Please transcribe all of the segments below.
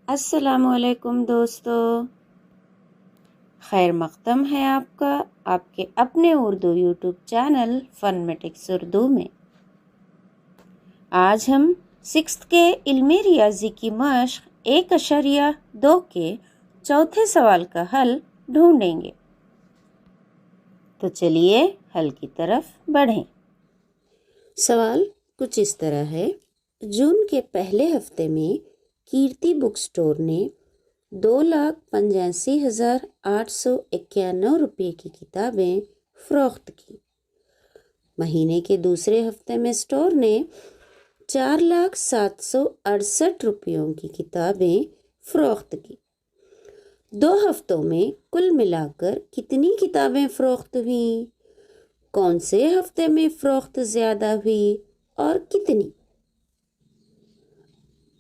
السلام علیکم دوستو، خیر مقدم ہے آپ کا آپ کے اپنے اردو یوٹیوب چینل فنمیٹکس اردو میں۔ آج ہم 6th کے علمی ریاضی کی مشق 1.2 کے چوتھے سوال کا حل ڈھونڈیں گے۔ تو چلیے حل کی طرف بڑھیں۔ سوال کچھ اس طرح ہے، جون کے پہلے ہفتے میں کیرتی بک سٹور نے 2,85,891 روپے کی کتابیں فروخت کی۔ مہینے کے دوسرے ہفتے میں سٹور نے 4,07,68 روپیوں کی کتابیں فروخت کی۔ 2 ہفتوں میں کل ملا کر کتنی کتابیں فروخت ہوئیں؟ کون سے ہفتے میں فروخت زیادہ ہوئی اور کتنی؟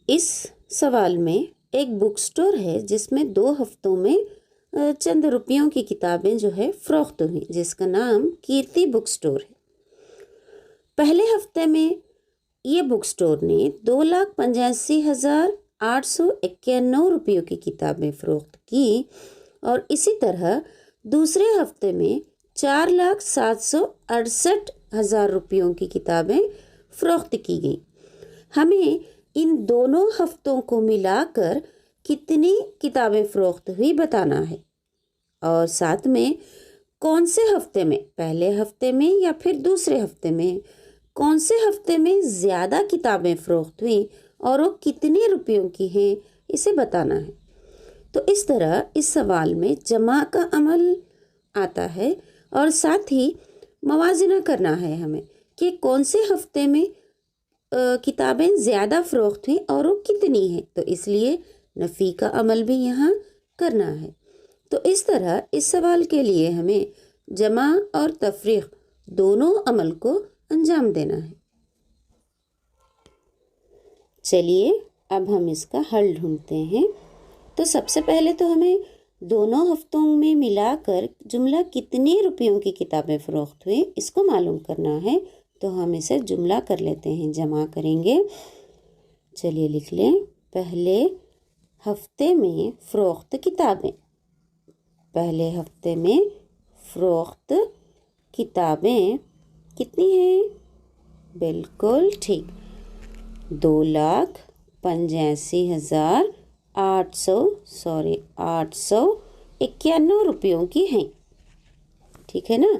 اس سوال میں ایک بک سٹور ہے جس میں 2 ہفتوں میں چند روپیوں کی کتابیں جو ہے فروخت ہوئی، جس کا نام کیرتی بک سٹور ہے۔ پہلے ہفتے میں یہ بک سٹور نے 2,85,891 روپیوں کی کتابیں فروخت کی اور اسی طرح دوسرے ہفتے میں 4,07,68,000 روپیوں کی کتابیں فروخت کی گئیں۔ ہمیں ان دونوں ہفتوں کو ملا کر کتنی کتابیں فروخت ہوئی بتانا ہے، اور ساتھ میں کون سے ہفتے میں، پہلے ہفتے میں یا پھر دوسرے ہفتے میں، کون سے ہفتے میں زیادہ کتابیں فروخت ہوئیں اور وہ کتنے روپیوں کی ہیں، اسے بتانا ہے۔ تو اس طرح اس سوال میں جمع کا عمل آتا ہے اور ساتھ ہی موازنہ کرنا ہے ہمیں کہ کون سے ہفتے میں کتابیں زیادہ فروخت ہوئیں اور وہ کتنی ہیں، تو اس لیے نفی کا عمل بھی یہاں کرنا ہے۔ تو اس طرح اس سوال کے لیے ہمیں جمع اور تفریق دونوں عمل کو انجام دینا ہے۔ چلیے اب ہم اس کا حل ڈھونڈتے ہیں۔ تو سب سے پہلے تو ہمیں دونوں ہفتوں میں ملا کر جملہ کتنی روپیوں کی کتابیں فروخت ہوئی اس کو معلوم کرنا ہے، تو ہم اسے جملہ کر لیتے ہیں، جمع کریں گے۔ چلیے لکھ لیں، پہلے ہفتے میں فروخت کتابیں، پہلے ہفتے میں فروخت کتابیں کتنی ہیں؟ بالکل ٹھیک، 2,85,891 روپیوں کی ہیں، ٹھیک ہے نا۔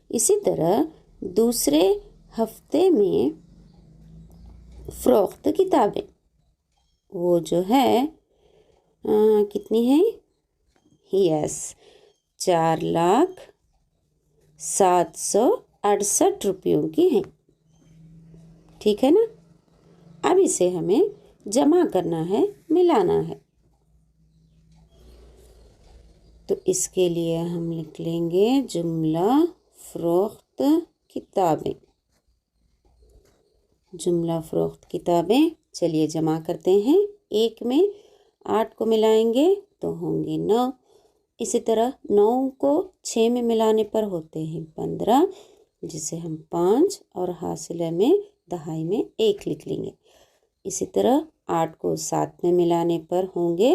اسی طرح دوسرے ہفتے میں فروخت کتابیں وہ جو ہے کتنی ہیں؟ یس، 4,07,68 روپیوں کی ہیں، ٹھیک ہے نا۔ اب اسے ہمیں جمع کرنا ہے، ملانا ہے۔ تو اس کے لیے ہم لکھ لیں گے جملہ فروخت کتابیں، جملہ فروخت کتابیں۔ چلیے جمع کرتے ہیں، 1 میں 8 کو ملائیں گے تو ہوں گے 9، اسی طرح 9 کو 6 میں ملانے پر ہوتے ہیں 15، جسے ہم 5 اور حاصلہ میں دہائی میں 1 لکھ لیں گے۔ اسی طرح 8 کو 7 میں ملانے پر ہوں گے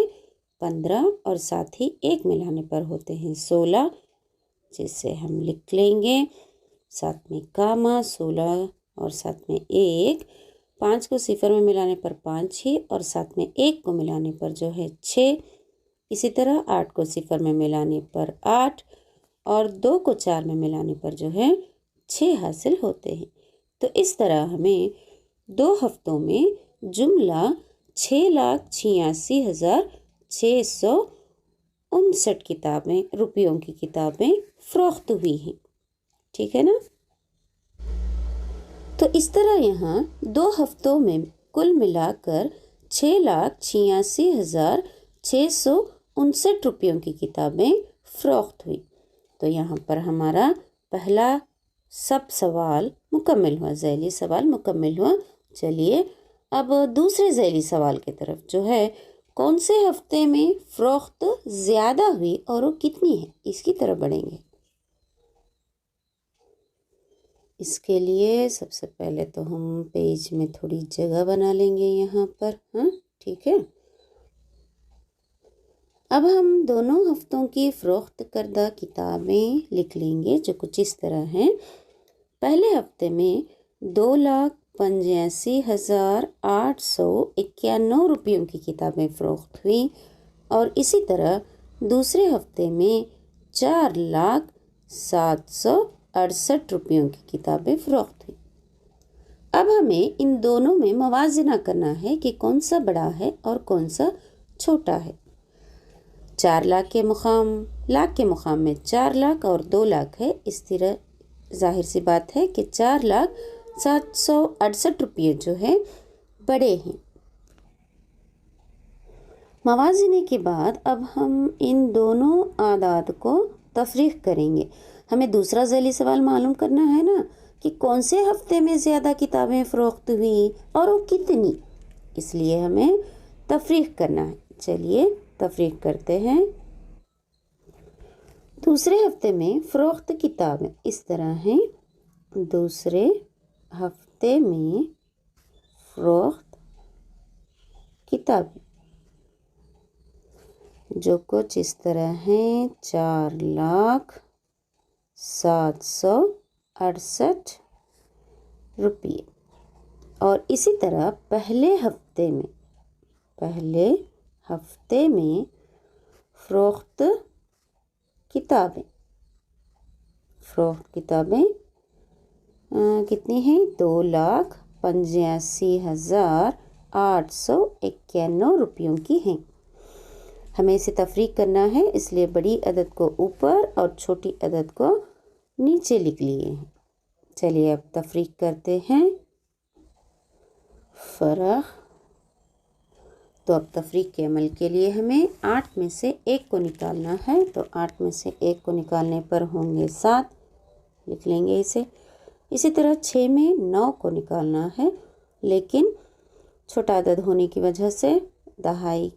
15 اور ساتھ ہی 1 ملانے پر ہوتے ہیں 16، جسے ہم لکھ لیں گے 7 میں کاما 16 اور 7 میں 1، 5 کو 0 میں ملانے پر 5 ہی اور 7 میں 1 کو ملانے پر جو ہے 6، اسی طرح 8 کو 0 میں ملانے پر 8 اور 2 کو 4 میں ملانے پر جو ہے 6 حاصل ہوتے ہیں۔ تو اس طرح ہمیں 2 ہفتوں میں جملہ 6,86,659 کتابیں روپیوں کی کتابیں فروخت ہوئی ہیں، ٹھیک ہے نا۔ تو اس طرح یہاں 2 ہفتوں میں کل ملا کر 6,86,659 روپیوں کی کتابیں فروخت ہوئی۔ تو یہاں پر ہمارا پہلا سب سوال مکمل ہوا، ذیلی سوال مکمل ہوا۔ چلیے اب دوسرے ذیلی سوال کی طرف، جو ہے کون سے ہفتے میں فروخت زیادہ ہوئی اور وہ کتنی ہے، اس کی طرف بڑھیں گے۔ اس کے لیے سب سے پہلے تو ہم پیج میں تھوڑی جگہ بنا لیں گے یہاں پر، ہاں ٹھیک ہے۔ اب ہم دونوں ہفتوں کی فروخت کردہ کتابیں لکھ لیں گے جو کچھ اس طرح ہیں۔ پہلے ہفتے میں 2,85,891 روپیوں کی کتابیں فروخت ہوئیں اور اسی طرح دوسرے ہفتے میں 4,07,68 روپیوں کی کتابیں فروخت ہوئیں۔ اب ہمیں ان دونوں میں موازنہ کرنا ہے کہ کون سا بڑا ہے اور کون سا چھوٹا ہے۔ 4 لاکھ کے مقام میں 4 لاکھ اور 2 لاکھ ہے، اس طرح ظاہر سی بات ہے کہ 4,07,68 روپیے جو ہے بڑے ہیں۔ موازنے کے بعد اب ہم ان دونوں اعداد کو تفریق کریں گے۔ ہمیں دوسرا ذیلی سوال معلوم کرنا ہے نا کہ کون سے ہفتے میں زیادہ کتابیں فروخت ہوئیں اور وہ کتنی، اس لیے ہمیں تفریق کرنا ہے۔ چلیے تفریق کرتے ہیں۔ دوسرے ہفتے میں فروخت کتابیں اس طرح ہیں۔ دوسرے ہفتے میں فروخت کتابیں جو کچھ اس طرح ہیں 4,07,68 روپیے، اور اسی طرح پہلے ہفتے میں فروخت کتابیں کتنی ہیں؟ 2,85,891 روپیوں کی ہیں۔ ہمیں اسے تفریق کرنا ہے، اس لیے بڑی عدد کو اوپر اور چھوٹی عدد کو نیچے لکھ لیے ہیں۔ چلیے اب تفریق کرتے ہیں۔ فرق تو اب تفریق کے عمل کے لیے ہمیں 8 میں سے 1 کو نکالنا ہے، تو 8 میں سے 1 کو نکالنے پر ہوں گے 7، لکھ لیں گے اسے۔ اسی طرح 6 میں 9 کو نکالنا ہے، لیکن چھوٹا عدد ہونے کی وجہ سے دہائی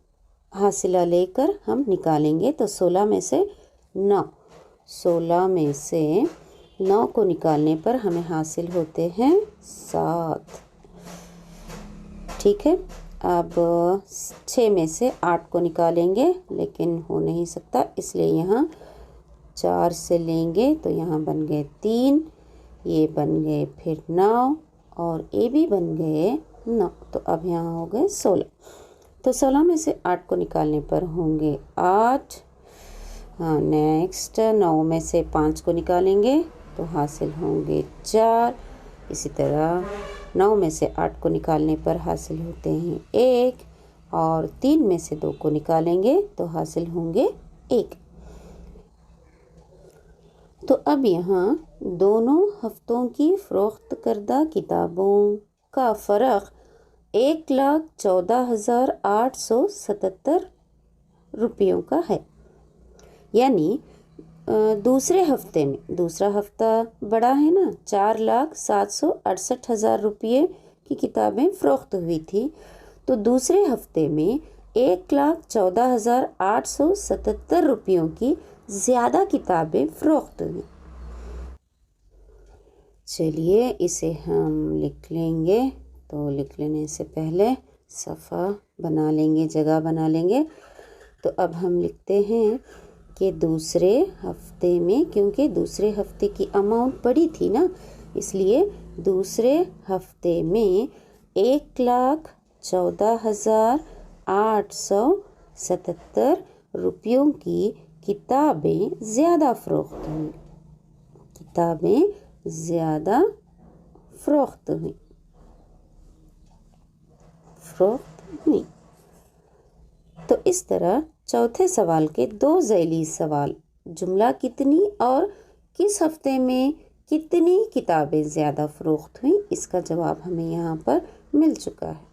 حاصلہ لے کر ہم نکالیں گے، تو 16 میں سے 9 کو نکالنے پر ہمیں حاصل ہوتے ہیں 7۔ ٹھیک ہے، اب 6 میں سے 8 کو نکالیں گے لیکن ہو نہیں سکتا، اس لیے یہاں 4 سے لیں گے تو یہاں بن گئے 3، یہ بن گئے پھر 9 اور یہ بھی بن گئے 9، تو اب یہاں ہو گئے 16۔ تو 16 میں سے 8 کو نکالنے پر ہوں گے 8۔ نیکسٹ 9 میں سے 5 کو نکالیں گے تو حاصل ہوں گے 4۔ اسی طرح 9 میں سے 8 کو نکالنے پر حاصل ہوتے ہیں 1، اور 3 میں سے 2 کو نکالیں گے تو حاصل ہوں گے 1۔ تو اب یہاں دونوں ہفتوں کی فروخت کردہ کتابوں کا فرق 1,14,877 روپیوں کا ہے، یعنی دوسرے ہفتے میں، دوسرا ہفتہ بڑا ہے نا، 4,07,68 روپیے کی کتابیں فروخت ہوئی تھی، تو دوسرے ہفتے میں 1,14,877 روپیوں کی زیادہ کتابیں فروخت ہوئی۔ چلیے اسے ہم لکھ لیں گے، تو لکھ لینے سے پہلے صفحہ بنا لیں گے، جگہ بنا لیں گے۔ تو اب ہم لکھتے ہیں کہ دوسرے ہفتے میں، کیونکہ دوسرے ہفتے کی اماؤنٹ بڑی تھی نا، اس لیے دوسرے ہفتے میں 1,14,877 روپیوں کی کتابیں زیادہ فروخت ہوئیں۔ تو اس طرح چوتھے سوال کے 2 ذیلی سوال، جملہ کتنی اور کس ہفتے میں کتنی کتابیں زیادہ فروخت ہوئیں، اس کا جواب ہمیں یہاں پر مل چکا ہے۔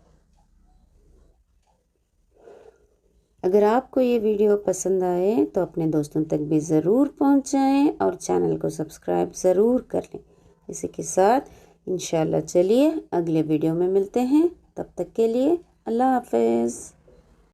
اگر آپ کو یہ ویڈیو پسند آئے تو اپنے دوستوں تک بھی ضرور پہنچائیں اور چینل کو سبسکرائب ضرور کر لیں۔ اسی کے ساتھ انشاءاللہ چلیے اگلے ویڈیو میں ملتے ہیں، تب تک کے لیے اللہ حافظ۔